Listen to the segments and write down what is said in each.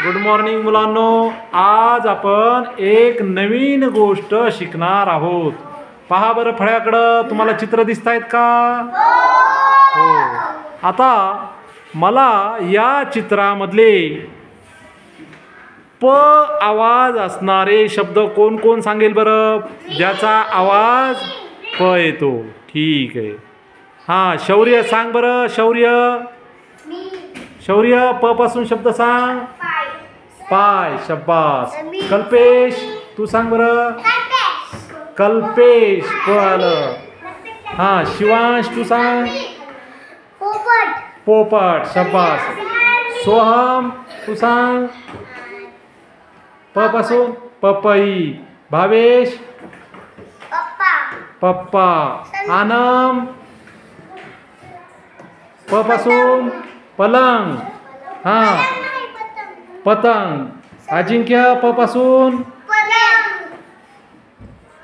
Good morning मुलांनो. आज आपण एक नवीन गोष्ट शिकणार आहोत. पहा बरं फळ्याकडं तुम्हाला चित्र दिसतायत का? हो. आता मला या चित्रामधले प आवाज असणारे शब्द कोण कोण सांगेल बरं, ज्याचा आवाज प येतो? ठीक आहे. हां, शौर्य सांग बरं. शौर्य प पासून शब्द सांग. पाय. शब्बास. कल्पेश तू सांग बरं. कल्पेश प आलं. हां, शिवांश तू सांग. पोपट. शब्बास. सोहम तू सांग. प पासून पपई. भावेश पप्पा. आनम प पासून पलंग. हां, पतंग. अजिंक्य प पासून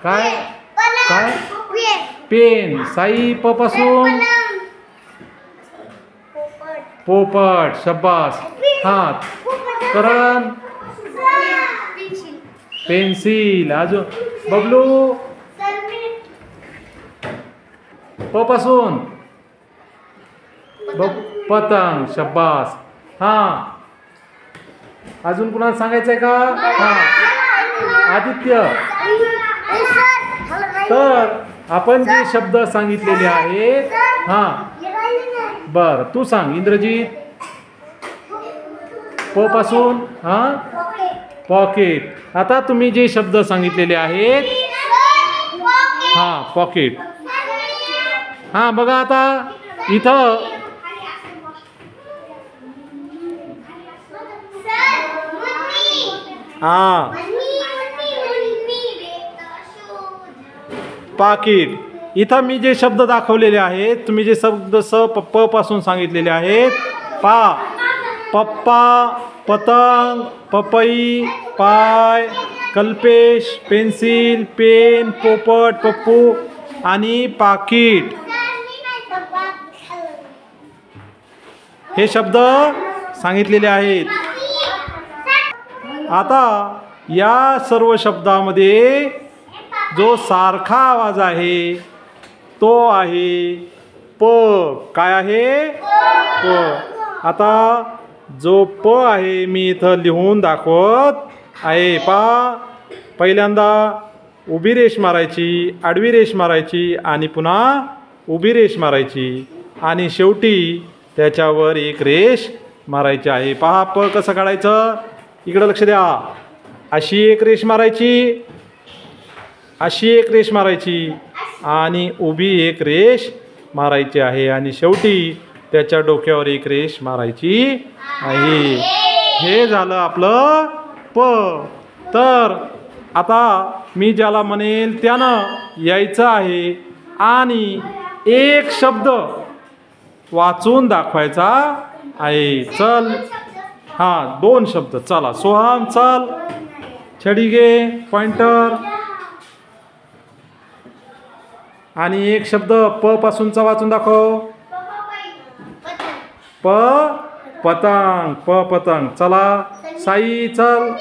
काय काय पेन. साई प पासून पोपट. शब्बास. हां, करण पेन्सिल. अजून बबलू प पासून पतंग. शब्बास. हां, अजून कुणाला सांगायचंय का? हां, आदित्य. तर आपण जे शब्द सांगितलेले आहेत, हां बर तू सांग. इंद्रजीत प पासून हां पॉकेट. आता तुम्ही जे शब्द सांगितलेले आहेत, हां पॉकेट. हां बघा आता इथं हां पाकिट. इथं मी जे शब्द दाखवलेले आहेत, तुम्ही जे शब्द प पासून सांगितलेले आहेत, पप्पा, पतंग, पपई, पाय, कल्पेश, पेन्सिल, पेन, पोपट, पप्पू आणि पाकिट, हे शब्द सांगितलेले आहेत. आता या सर्व शब्दामध्ये जो सारखा आवाज आहे तो आहे प. काय आहे? प. आता जो प आहे मी इथं लिहून दाखवत आहे. पहिल्यांदा उभी रेष मारायची, आडवी रेष मारायची आणि पुन्हा उभी रेष मारायची आणि शेवटी त्याच्यावर एक रेष मारायची आहे. पहा प कसं काढायचं, इकडं लक्ष द्या. अशी एक रेष मारायची, अशी एक रेष मारायची आणि उभी एक रेष मारायची आहे आणि शेवटी त्याच्या डोक्यावर एक रेष मारायची आहे. हे झालं आपलं प. तर आता मी ज्याला म्हणेल त्यानं यायचं आहे आणि एक शब्द वाचून दाखवायचा आहे. चल. हां, 2 शब्द. चला सोहम चल, छडी घे, पॉइंटर. आणि एक शब्द प पासूनचा वाचून दाखव. पतंग. पतंग. चला साई चल.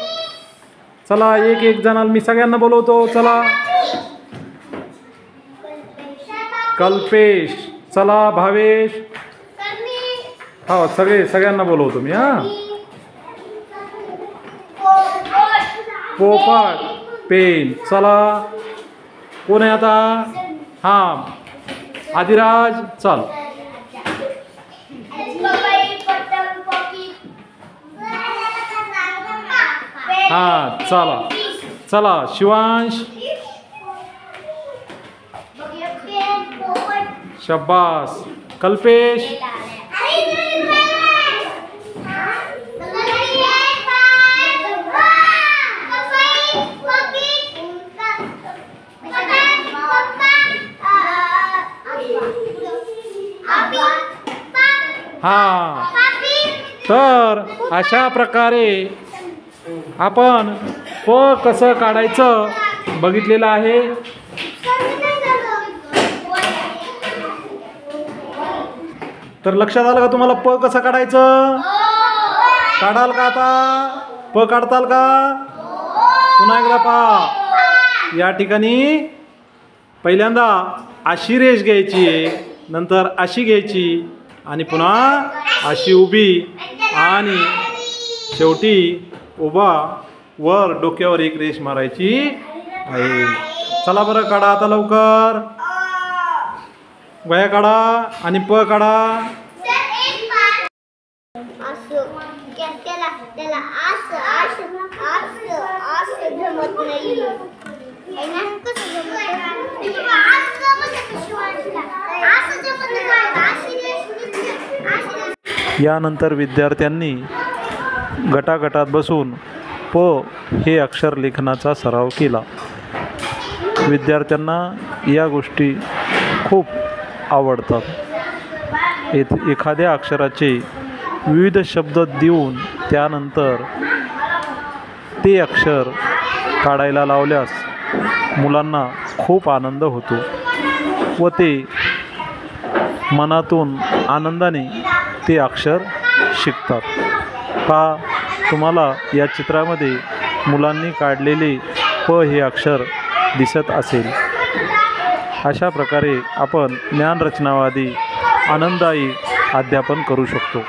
चला एक जणाला मी सगळ्यांना बोलवतो. चला. कल्पेश. चला भावेश. हो सगळ्यांना बोलवतो मी. हां, पोपट. पेन. चला कोण आहे आता? हां, आदिराज चल. हां चला. चला शिवांश. शब्बास. कल्पेश. हां, तर अशा प्रकारे आपण प कसं काढायचं बघितलेलं आहे. तर लक्षात आलं का तुम्हाला प कसं काढायचं? काढाल का आता? प काढताल का? पुन्हा एकदा पहा. या ठिकाणी पहिल्यांदा अशी रेष घ्यायची आहे, नंतर अशी घ्यायची आणि पुन्हा अशी उभी आणि शेवटी उभा वर डोक्यावर एक रेष मारायची आहे. चला बरं, काढा आता लवकर. वया काढा आणि प काढा. यानंतर विद्यार्थ्यांनी गटागटात बसून प हे अक्षर लेखनाचा सराव केला. विद्यार्थ्यांना या गोष्टी खूप आवडतात. एखाद्या अक्षराचे विविध शब्द देऊन त्यानंतर ते अक्षर काढायला लावल्यास मुलांना खूप आनंद होतो व ते मनातून आनंदाने ते अक्षर शिकतात. पहा, तुम्हाला या चित्रामध्ये मुलांनी काढलेले प हे अक्षर दिसत असेल. अशा प्रकारे आपण ज्ञानरचनावादी आनंददायी अध्यापन करू शकतो.